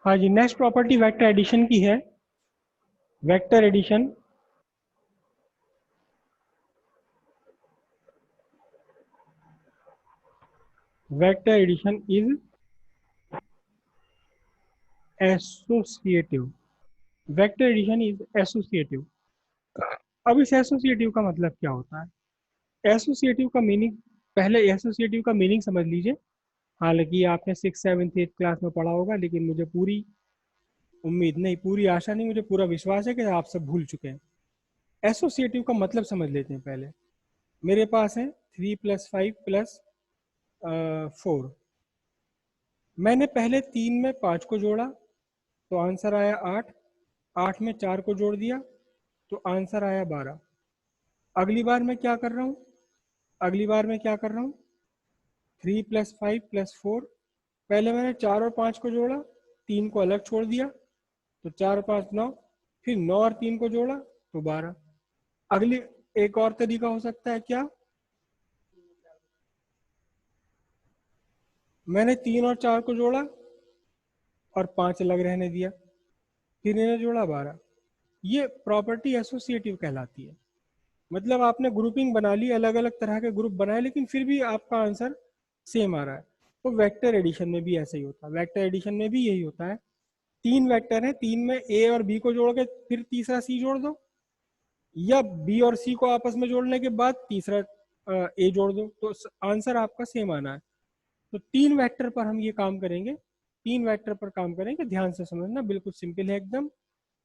हाँ जी, next property vector addition की है। Vector addition is associative. Vector addition is associative. अब इस एसोसिएटिव का मतलब क्या होता है? एसोसिएटिव का मीनिंग, पहले एसोसिएटिव का मीनिंग समझ लीजिए। हालांकि आपने 6, 7, 8 क्लास में पढ़ा होगा, लेकिन मुझे पूरी उम्मीद नहीं, पूरी आशा नहीं, मुझे पूरा विश्वास है कि आप सब भूल चुके हैं। एसोसिएटिव का मतलब समझ लेते हैं पहले। मेरे पास है 3 + 5 + 4। मैंने पहले 3 में 5 को जोड़ा तो आंसर आया 8। 8 में 4 को जोड़ दिया तो आंसर आया 12। अगली बार मैं क्या कर रहा हूँ? अगली बार मैं क्या कर रहा हूँ? 3 + 5 + 4। पहले मैंने 4 और 5 को जोड़ा, 3 को अलग छोड़ दिया तो 4 और 5 9। फिर 9 और 3 को जोड़ा तो 12। अगली एक और तरीका हो सकता है क्या? मैंने 3 और 4 को जोड़ा और 5 अलग रहने दिया, फिर इन्हें जोड़ा 12। ये प्रॉपर्टी एसोसिएटिव कहलाती है। मतलब आपने ग्रुपिंग बना ली, अलग अलग तरह के ग्रुप बनाए, लेकिन फिर भी आपका आंसर सेम आ रहा है। तो वेक्टर एडिशन में भी ऐसा ही होता है। वेक्टर एडिशन में भी यही होता है। 3 वेक्टर हैं, 3 में ए और बी को जोड़ के फिर तीसरा सी जोड़ दो, या बी और सी को आपस में जोड़ने के बाद तीसरा ए जोड़ दो, तो आंसर आपका सेम आना है। तो 3 वेक्टर पर हम ये काम करेंगे। 3 वेक्टर पर काम करेंगे, ध्यान से समझना, बिल्कुल सिंपल है एकदम।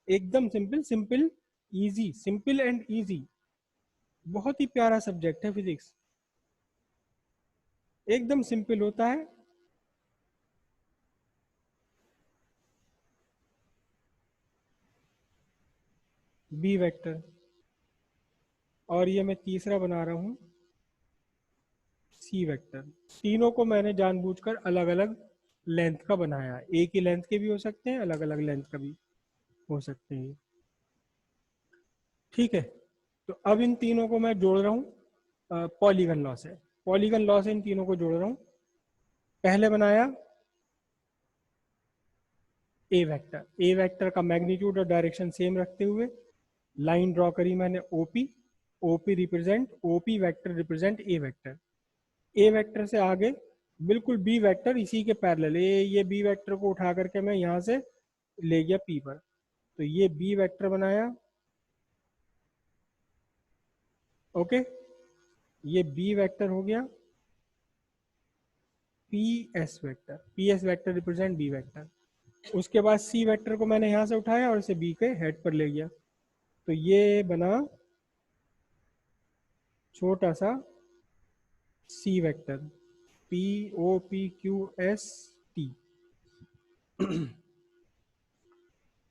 एकदम simple, simple easy, simple and easy. बहुत ही प्यारा सब्जेक्ट है फिजिक्स, एकदम सिंपल होता है। बी वेक्टर, और ये मैं तीसरा बना रहा हूँ सी वेक्टर। तीनों को मैंने जानबूझकर अलग अलग लेंथ का बनाया है। एक ही लेंथ के भी हो सकते हैं, अलग अलग लेंथ का भी हो सकते हैं। ठीक है, तो अब इन तीनों को मैं जोड़ रहा हूँ पॉलीगन लॉ से। पॉलीगन लॉ से इन तीनों को जोड़ रहा हूँ। पहले बनाया ए वेक्टर। ए वेक्टर का मैग्नीट्यूड और डायरेक्शन सेम रखते हुए लाइन ड्रॉ करी मैंने OP. OP vector represent a vector. A vector से आगे बिल्कुल बी वेक्टर इसी के पैरेलल, ये बी वेक्टर को उठा करके मैं यहाँ से ले गया पी पर, तो ये बी वेक्टर बनाया। ओके, ये बी वेक्टर हो गया। P S vector represent B vector. उसके बाद सी वेक्टर को मैंने यहाँ से उठाया और इसे बी के हेड पर ले गया, तो ये बना छोटा सा C vector, P O P Q S T.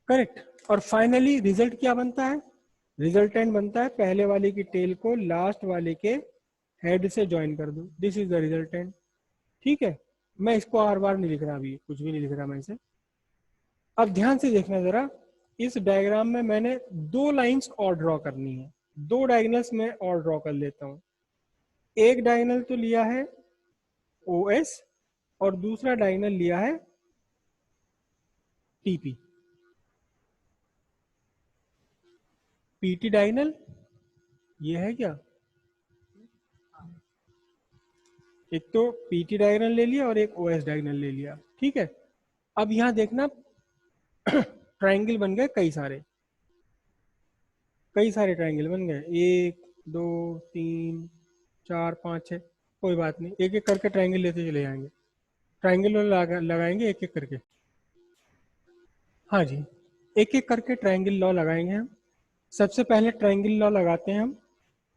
Correct. और फाइनली रिजल्ट क्या बनता है? रिजल्टेंट बनता है पहले वाले की टेल को लास्ट वाले के हेड से ज्वाइन कर दो, दिस इज द रिजल्टेंट। ठीक है, मैं इसको हर बार नहीं लिख रहा, अभी कुछ भी नहीं लिख रहा मैं इसे। अब ध्यान से देखना जरा, इस डायग्राम में मैंने 2 लाइंस और ड्रॉ करनी है। 2 डायगनल्स में और ड्रॉ कर लेता हूँ। एक डायगनल तो लिया है ओ एस, और दूसरा डायगनल लिया है टीपी। पीटी डायगनल ये है क्या? एक तो पीटी डायगनल ले लिया और एक ओएस डायगनल ले लिया। ठीक है, अब यहां देखना ट्राइंगल बन गए कई सारे, कई सारे ट्राइंगल बन गए, 1 2 3 4 5 6। कोई बात नहीं, एक एक करके ट्राइंगल लेते चले जाएंगे। ट्राइंगल लगाएंगे एक एक करके। हाँ जी, एक एक करके ट्राइंगल लॉ लगाएंगे हम। सबसे पहले ट्राइंगल लॉ लगाते हैं हम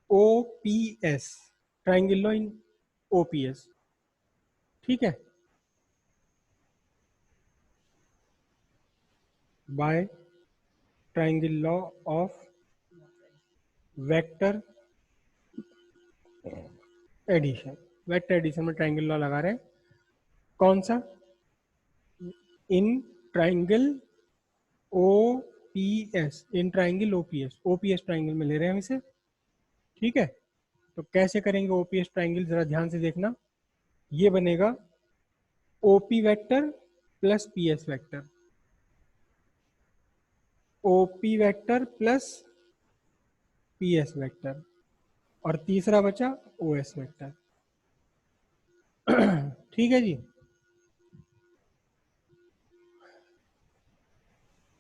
O P S, triangle law in O P S. ठीक है, by triangle law of vector addition. Vector addition में ट्राइंगल लॉ लगा रहे हैं। कौन सा? In triangle O P S, in triangle O P S. O P S triangle में ले रहे हैं हम इसे। ठीक है, तो कैसे करेंगे ओ पी एस ट्राइंगल, जरा ध्यान से देखना। ये बनेगा O P vector plus P S vector. O P vector plus P S vector, और तीसरा बचा ओ एस वैक्टर। ठीक है जी।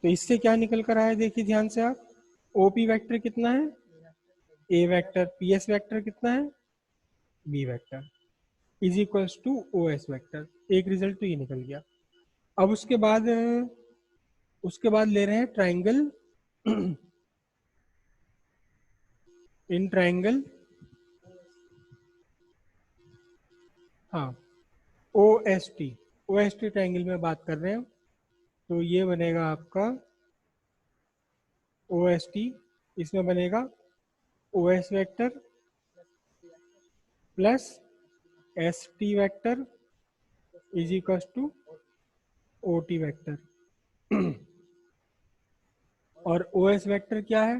तो इससे क्या निकल कर आया देखिए ध्यान से आप, ओ पी वैक्टर कितना है A vector, P S vector कितना है B vector, is equals to O S vector. एक रिजल्ट तो ये निकल गया। अब उसके बाद ले रहे हैं ट्राइंगल इन ट्राइंगल, हाँ O S T, O S T triangle में बात कर रहे हैं। तो ये बनेगा आपका ओ एस टी, इसमें बनेगा O S vector plus S T vector is equal to O T vector. और ओ एस वैक्टर क्या है,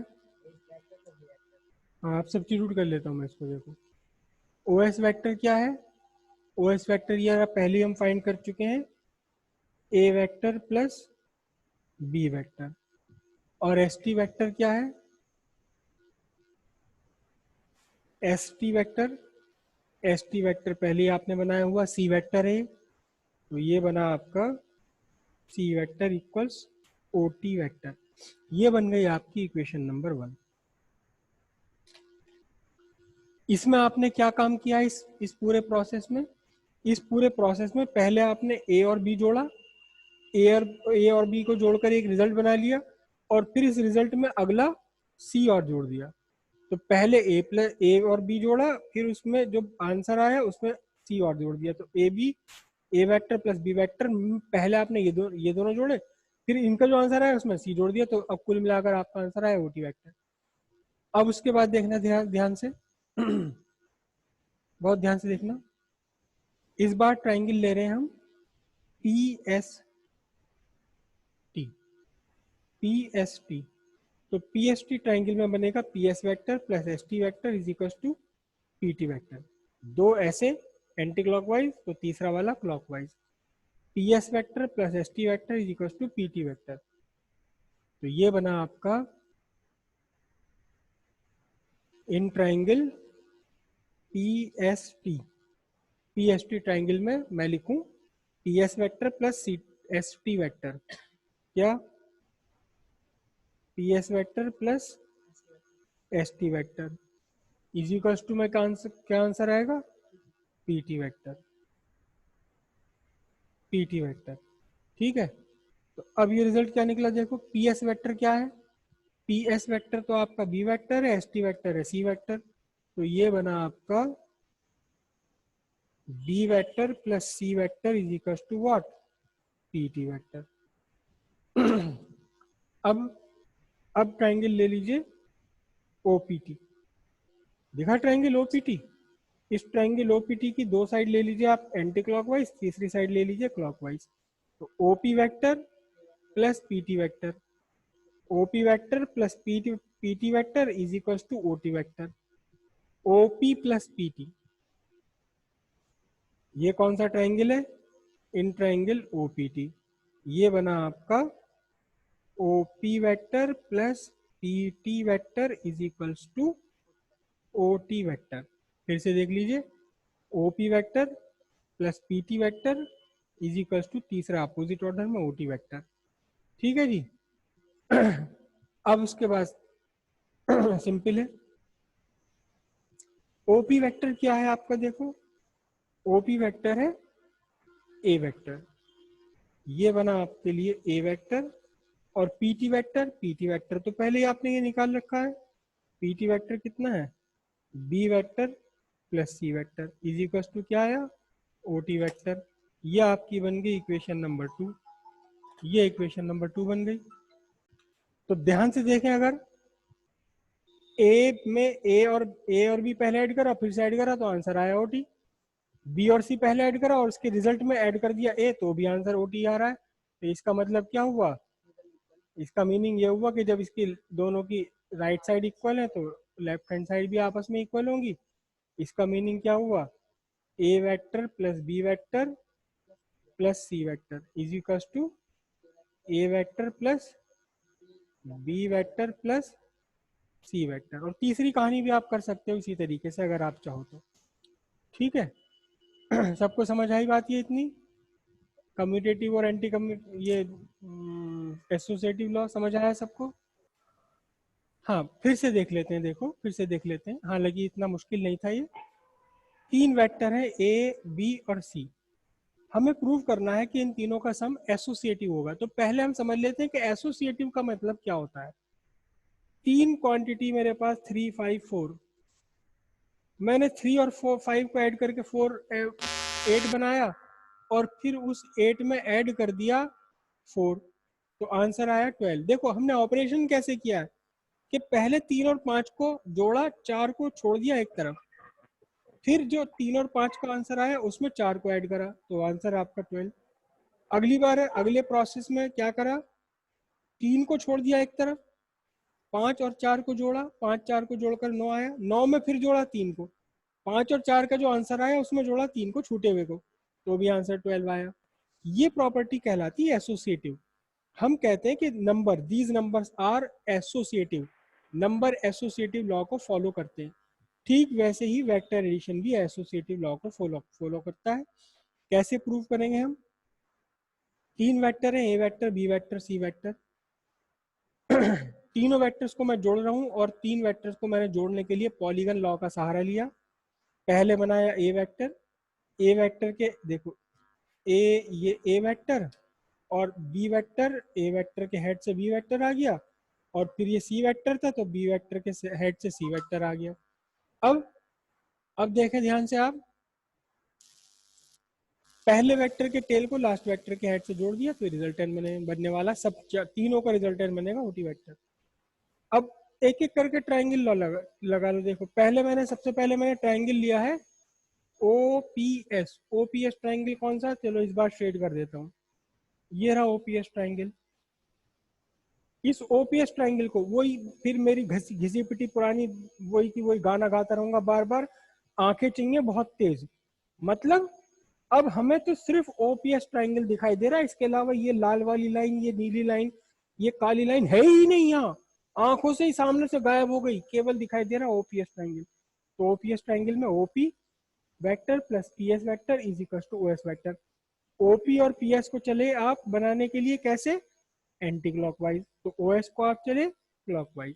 हाँ आप सब्स्टिट्यूट कर लेता हूँ मैं इसको, देखो ओ एस वैक्टर क्या है, ओ एस वैक्टर ये पहले हम फाइंड कर चुके हैं, ए वैक्टर प्लस बी वैक्टर। और एस टी वैक्टर क्या है, S T vector, S T vector पहले ही आपने बनाया हुआ सी वैक्टर है, तो ये बना आपका C vector equals O T vector. ये बन गई आपकी इक्वेशन नंबर 1। इसमें आपने क्या काम किया इस पूरे प्रोसेस में, इस पूरे प्रोसेस में पहले आपने ए और बी जोड़ा, ए और बी को जोड़कर एक रिजल्ट बना लिया, और फिर इस रिजल्ट में अगला सी और जोड़ दिया। तो पहले ए और बी जोड़ा, फिर उसमें जो आंसर आया उसमें सी और जोड़ दिया। तो ए वेक्टर प्लस बी वेक्टर, पहले आपने ये दोनों जोड़े, फिर इनका जो आंसर आया उसमें सी जोड़ दिया, तो अब कुल मिलाकर आपका आंसर आया ओटी वेक्टर। अब उसके बाद देखना ध्यान से बहुत ध्यान से देखना। इस बार ट्राइंगल ले रहे हैं हम P S T, P S T. तो पी एस टी ट्राइंगल में बनेगा P S vector plus S T vector is equal to P T vector. दो ऐसे एंटी क्लॉकवाइज, तो तीसरा वाला clockwise. P S vector plus S T vector is equal to P T vector. तो ये बना आपका in triangle P S T, P S T triangle में मैं लिखूं P S vector plus C S T vector, क्या P S vector plus S T vector is equals to में क्या आंसर आएगा P T vector, P T vector. ठीक है। तो अब ये रिजल्ट क्या निकला देखो, पी एस वैक्टर क्या है, पी एस वैक्टर तो आपका बी वैक्टर है, एस टी वैक्टर है सी वैक्टर। तो ये बना आपका B vector plus C vector is equal to what P T vector. अब अब ट्राइंगल ले लीजिए ओपीटी, दिखा ट्राइंगल ओपीटी। इस ट्राइंगल ओपीटी की दो साइड ले लीजिए आप एंटी क्लॉकवाइज, तीसरी साइड ले लीजिए क्लॉकवाइज। तो O P vector plus P T vector, O P vector plus P T vector is equal to O T vector. O P plus P T, ये कौन सा ट्राइंगल है, इन ट्राइंगल ओपीटी। ये बना आपका O P vector plus P T vector is equals to O T vector. फिर से देख लीजिए, O P vector plus P T vector is equals to तीसरा अपोजिट ऑर्डर में ओटी वैक्टर। ठीक है जी। अब उसके बाद सिंपल है, ओपी वैक्टर क्या है आपका, देखो ओपी वैक्टर है ए वैक्टर, ये बना आपके लिए ए वैक्टर। और पीटी वैक्टर तो पहले ही आपने ये निकाल रखा है, पीटी वैक्टर कितना है B vector plus C vector is equal to क्या आया ओटी वैक्टर। ये आपकी बन गई इक्वेशन नंबर 2, ये इक्वेशन नंबर 2 बन गई। तो ध्यान से देखें, अगर ए और बी पहले ऐड करा फिर से ऐड करा तो आंसर आया ओटी, बी और सी पहले ऐड करा और उसके रिजल्ट में ऐड कर दिया ए तो भी आंसर ओटी आ रहा है। तो इसका मतलब क्या हुआ, इसका मीनिंग ये हुआ कि जब इसकी दोनों की राइट साइड इक्वल है तो लेफ्ट हैंड साइड भी आपस में इक्वल होंगी। इसका मीनिंग क्या हुआ, A vector plus B vector plus C vector is equal to A vector plus B vector plus C vector. और तीसरी कहानी भी आप कर सकते हो इसी तरीके से अगर आप चाहो तो। ठीक है। सबको समझ आई बात ये इतनी? कम्यूटेटिव और एंटी ये एसोसिएटिव लॉ समझ आया सबको? हाँ फिर से देख लेते हैं, देखो फिर से देख लेते हैं। हाँ लगी इतना मुश्किल नहीं था ये। तीन वेक्टर है ए बी और सी, हमें प्रूव करना है कि इन तीनों का सम एसोसिएटिव होगा। तो पहले हम समझ लेते हैं कि एसोसिएटिव का मतलब क्या होता है। तीन क्वांटिटी मेरे पास 3 5 4, मैंने 3 और 4 5 को ऐड करके 4 8 बनाया और फिर उस 8 में ऐड कर दिया 4, तो आंसर आया 12। देखो हमने ऑपरेशन कैसे किया है कि पहले 3 और 5 को जोड़ा, 4 को छोड़ दिया एक तरफ, फिर जो 3 और 5 का आंसर आया उसमें 4 को ऐड करा, तो आंसर आपका 12। अगली बार है, अगले प्रोसेस में क्या करा, 3 को छोड़ दिया एक तरफ, 5 और 4 को जोड़ा, 5 4 को जोड़कर 9 आया, 9 में फिर जोड़ा 3 को, 5 और 4 का जो आंसर आया उसमें जोड़ा 3 को छूटे हुए को, तो भी आंसर 12 आया। ये प्रॉपर्टी कहलाती है एसोसिएटिव। हम कहते हैं कि number, these numbers are associative, number associative law को फॉलो करते हैं। ठीक वैसे ही वेक्टर एडिशन भी एसोसिएटिव लॉ को फॉलो करता है। कैसे प्रूव करेंगे हम? तीन वेक्टर है, A vector B vector C vector. तीनों वेक्टर्स को मैं जोड़ रहा हूं और तीन वेक्टर्स को मैंने जोड़ने के लिए पॉलीगन लॉ का सहारा लिया। पहले बनाया ए वेक्टर, ए वेक्टर के देखो ए, ये ए वेक्टर और बी वेक्टर, ए वेक्टर के हेड से बी वेक्टर आ गया, और फिर ये सी वेक्टर था तो बी वेक्टर के हेड से सी वेक्टर आ गया। अब देखें ध्यान से आप, पहले वेक्टर के टेल को लास्ट वेक्टर के हेड से जोड़ दिया तो रिजल्टेंट बनने वाला, सब तीनों का रिजल्टेंट बनेगा ओटी वेक्टर। अब एक एक करके ट्राइंगल लॉ लगा लो। देखो पहले सबसे पहले मैंने ट्राइंगल लिया है ओपीएस। ओपीएस ट्राइंगल कौन सा, चलो इस बार शेड कर देता हूँ, ये रहा ओपीएस ट्राइंगल। इस ओपीएस ट्राइंगल को वही, फिर मेरी घिसी पिटी पुरानी वही की वही गाना गाता रहूंगा बार बार, आंखें चाहिए बहुत तेज। मतलब अब हमें तो सिर्फ ओपीएस ट्राइंगल दिखाई दे रहा है, इसके अलावा ये लाल वाली लाइन, ये नीली लाइन, ये काली लाइन है ही नहीं यहाँ, आंखों से ही सामने से गायब हो गई, केवल दिखाई दे रहा है ओपीएस ट्राइंगल। तो ओपीएस ट्राइंगल में O P vector plus P S vector is equal to O S vector. O P और पीएस को चले आप बनाने के लिए कैसे, एंटी क्लॉकवाइज, तो ओएस को आप चले क्लॉकवाइज।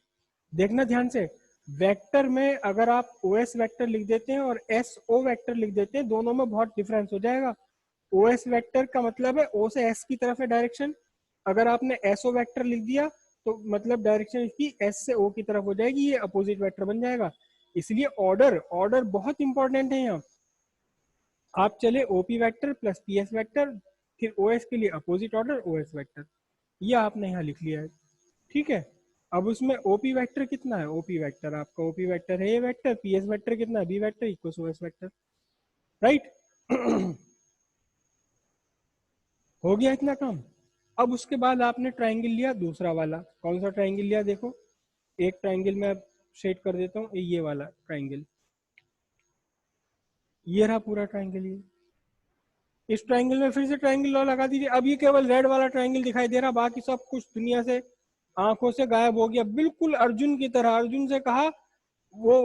देखना ध्यान से, वेक्टर में अगर आप ओएस वेक्टर लिख देते हैं और एस ओ वेक्टर लिख देते हैं, दोनों में बहुत डिफरेंस हो जाएगा। ओएस वेक्टर का मतलब है ओ से एस की तरफ है डायरेक्शन, अगर आपने एसओ वेक्टर लिख दिया तो मतलब डायरेक्शन इसकी एस से ओ की तरफ हो जाएगी, ये अपोजिट वेक्टर बन जाएगा। इसलिए ऑर्डर ऑर्डर बहुत इंपॉर्टेंट है यहाँ। आप चले OP vector plus P S vector, फिर ओएस के लिए अपोजिट ऑर्डर ओएस वेक्टर, ये आपने यहाँ लिख लिया है। ठीक है। अब उसमें ओपी वेक्टर कितना है, ओपी वेक्टर आपका ओपी वेक्टर है ए वेक्टर, पीएस वेक्टर कितना है B vector equals O S vector, right. हो गया इतना काम। अब उसके बाद आपने ट्राइंगल लिया दूसरा वाला, कौन सा ट्राइंगल लिया, देखो एक ट्राइंगल मैं शेड कर देता हूँ, ये वाला ट्राइंगल, ये रहा पूरा ट्राइंगल। ये इस ट्राइंगल में फिर से ट्राइंगल लॉ लगा दीजिए। अब ये केवल रेड वाला ट्राइंगल दिखाई दे रहा, बाकी सब कुछ दुनिया से आंखों से गायब हो गया, बिल्कुल अर्जुन की तरह। अर्जुन से कहा, वो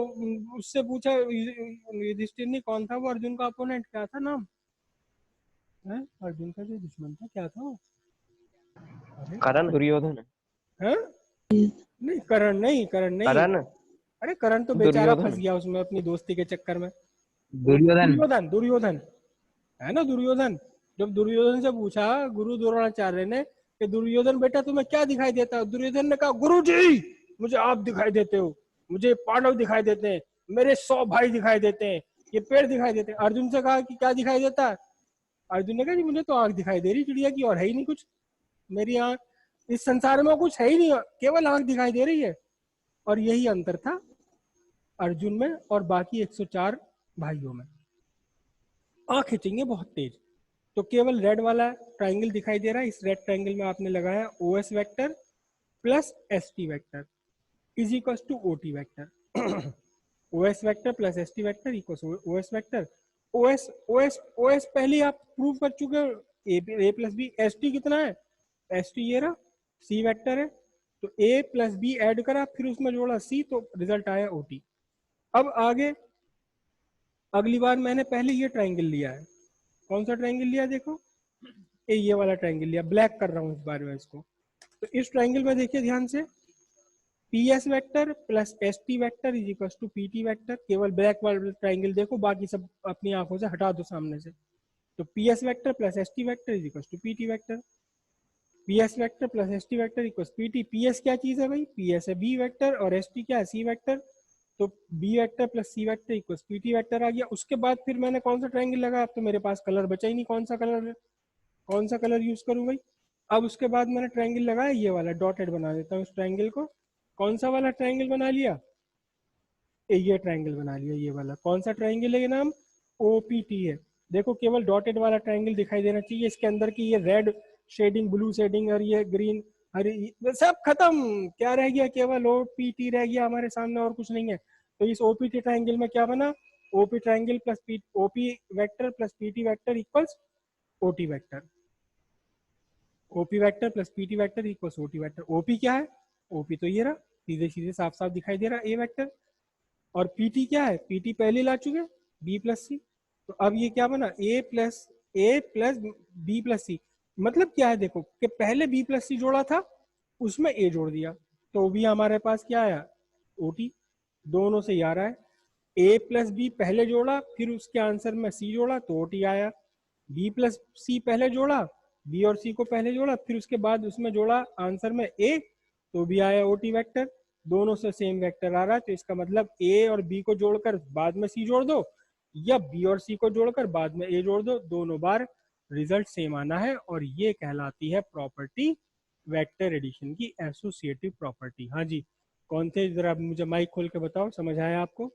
उससे पूछा युधिष्ठिर ने कौन था वो अर्जुन का अपोनेंट, क्या था नाम है अर्जुन का जो दुश्मन था, क्या था वो? अरे करण, दुर्योधन है? नहीं करण नहीं, करण नहीं। करण, अरे करण तो बेचारा फंस दुर्योधन, गया उसमें अपनी दोस्ती के चक्कर में। दुर्योधन। दुर्योधन, दुर्योधन है ना, दुर्योधन। जब दुर्योधन से पूछा गुरु द्रोणाचार्य ने कि दुर्योधन बेटा तुम्हें क्या दिखाई देता है, दुर्योधन ने कहा गुरु जी मुझे आप दिखाई देते हो, मुझे पांडव दिखाई देते हैं, मेरे 100 भाई दिखाई देते हैं, ये पेड़ दिखाई देते हैं। अर्जुन से कहा कि क्या दिखाई देता है, अर्जुन ने कहा जी मुझे तो आंख दिखाई दे रही चिड़िया की, और है ही नहीं कुछ, मेरी आंख इस संसार में कुछ है ही नहीं, केवल आंख दिखाई दे रही है। और यही अंतर था अर्जुन में और बाकी 104 भाइयों में, आंखें चाहिए बहुत तेज। तो केवल रेड वाला ट्राइंगल दिखाई दे रहा है, इस रेड ट्राइंगल में आपने लगाया O S vector plus S T vector is equal to O T vector. O S vector plus S T vector equal O S vector. O S O S O S पहले आप प्रूव कर चुके हो, A plus B. S T कितना है, एस टी ये रहा, C vector है, तो ए प्लस बी ऐड करा, फिर उसमें जोड़ा सी, तो रिजल्ट आया ओटी। अब आगे अगली बार मैंने पहले ये ट्राइंगल लिया है, कौन सा ट्राइंगल लिया देखो, ये वाला ट्राइंगल लिया, ब्लैक कर रहा हूँ इस बार में इसको। तो इस ट्राइंगल में देखिए ध्यान से, P S vector plus S T vector is equal to P T vector. केवल ब्लैक वाला ट्राइंगल देखो, बाकी सब अपनी आंखों से हटा दो सामने से। तो P S vector plus S T vector is equal to P T vector. P S vector plus S T vector equal P T. P S क्या चीज़ है भाई, पी एस है बी वैक्टर, और एस टी क्या है, C vector. तो B vector plus C vector equal P T vector आ गया। उसके बाद फिर मैंने कौन सा ट्राइंगल लगाया, अब तो मेरे पास कलर बचा ही नहीं, कौन सा कलर है, कौन सा कलर यूज करूं भाई। अब उसके बाद मैंने ट्राइंगल लगाया, ये वाला डॉटेड बना देता हूँ इस ट्राइंगल को। कौन सा वाला ट्राइंगल बना लिया, ये ट्राइंगल बना लिया, ये वाला कौन सा ट्राइंगल है, ये नाम ओपीटी है। देखो केवल डॉटेड वाला ट्राइंगल दिखाई देना चाहिए, इसके अंदर की ये रेड शेडिंग, ब्लू शेडिंग और ये ग्रीन, हरी, सब खत्म, क्या रह गया, केवल ओपीटी रह गया हमारे सामने, और कुछ नहीं है। तो इस ओपीटी ट्राइंगल में क्या बना, OP triangle plus P, OP vector plus PT vector equals OT vector. OP vector plus PT vector equals OT vector. OP क्या है, ओपी तो ये रहा, सीधे सीधे साफ साफ दिखाई दे रहा, ए वेक्टर। और पीटी क्या है, पीटी पहले ला चुके, बी प्लस सी। तो अब ये क्या बना, ए प्लस बी प्लस सी। मतलब क्या है देखो, कि पहले बी प्लस सी जोड़ा था, उसमें ए जोड़ दिया, तो भी हमारे पास क्या आया, ओटी। दोनों से आ रहा है, ए प्लस बी पहले जोड़ा, फिर उसके आंसर में सी जोड़ा, तो ओटी आया। बी प्लस सी पहले जोड़ा, बी और सी को पहले जोड़ा, फिर उसके बाद उसमें जोड़ा आंसर में ए, तो भी आया ओटी वेक्टर। दोनों से सेम वेक्टर आ रहा है, तो इसका मतलब ए और बी को जोड़कर बाद में सी जोड़ दो, या बी और सी को जोड़कर बाद में ए जोड़ दो, दोनों बार रिजल्ट सेम आना है, और ये कहलाती है प्रॉपर्टी वेक्टर एडिशन की एसोसिएटिव प्रॉपर्टी। हाँ जी, कौन थे, जरा मुझे माइक खोल के बताओ, समझ आया आपको।